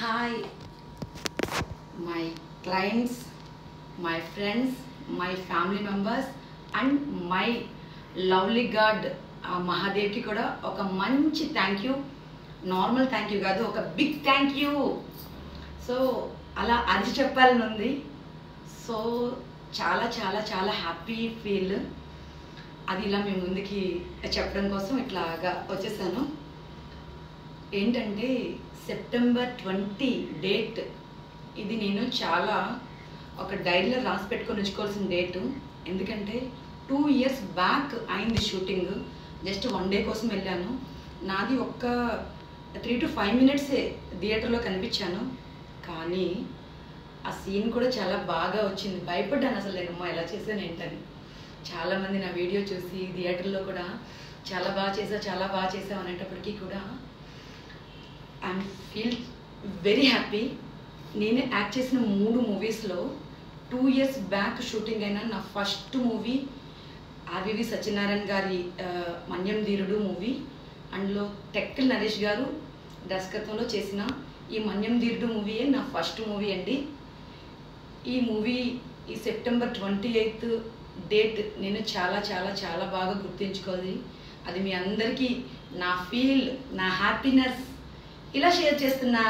Hi, my clients, my friends, my family members and my lovely God Mahadev ki kuda oka manchi thank you. Normal thank you kaadu, oka big thank you. So ala arichi cheppalani undi. So చాలా happy feel. అది ఇలా మీ ముందుకి చెప్పడం కోసం ఇట్లాగా వచ్చేసాను. ఏంటంటే September 20 date, ఇది నేను చాలా ఒక డైరీలో రాసి పెట్టుకొని ఉంచుకోవాల్సిన డేటు. ఎందుకంటే 2 years బ్యాక్ అయింది షూటింగ్. జస్ట్ 1 day కోసం వెళ్ళాను. నాది ఒక్క 3 to 5 minutes థియేటర్లో కనిపించాను. కానీ ఆ సీన్ కూడా చాలా బాగా వచ్చింది. భయపడ్డాను అసలు, నేనమ్మా ఎలా చేశాను ఏంటని. చాలామంది నా వీడియో చూసి థియేటర్లో కూడా చాలా బాగా చేసావు అనేటప్పటికీ కూడా ఐఎమ్ ఫీల్ వెరీ హ్యాపీ. నేనే యాక్ట్ చేసిన 3 మూవీస్లో 2 years బ్యాక్ షూటింగ్ అయిన నా ఫస్ట్ మూవీ ఆర్వివి సత్యనారాయణ గారి మన్యం ధీరుడు మూవీ. అందులో టెక్కల్ నరేష్ గారు దర్శకత్వంలో చేసిన ఈ మన్యం ధీరుడు మూవీయే నా ఫస్ట్ మూవీ అండి. ఈ మూవీ ఈ సెప్టెంబర్ 28 డేట్ నేను చాలా బాగా గుర్తుంచుకోవాలి. అది మీ అందరికీ నా ఫీల్, నా హ్యాపీనెస్ ఇలా షేర్ చేస్తున్నా.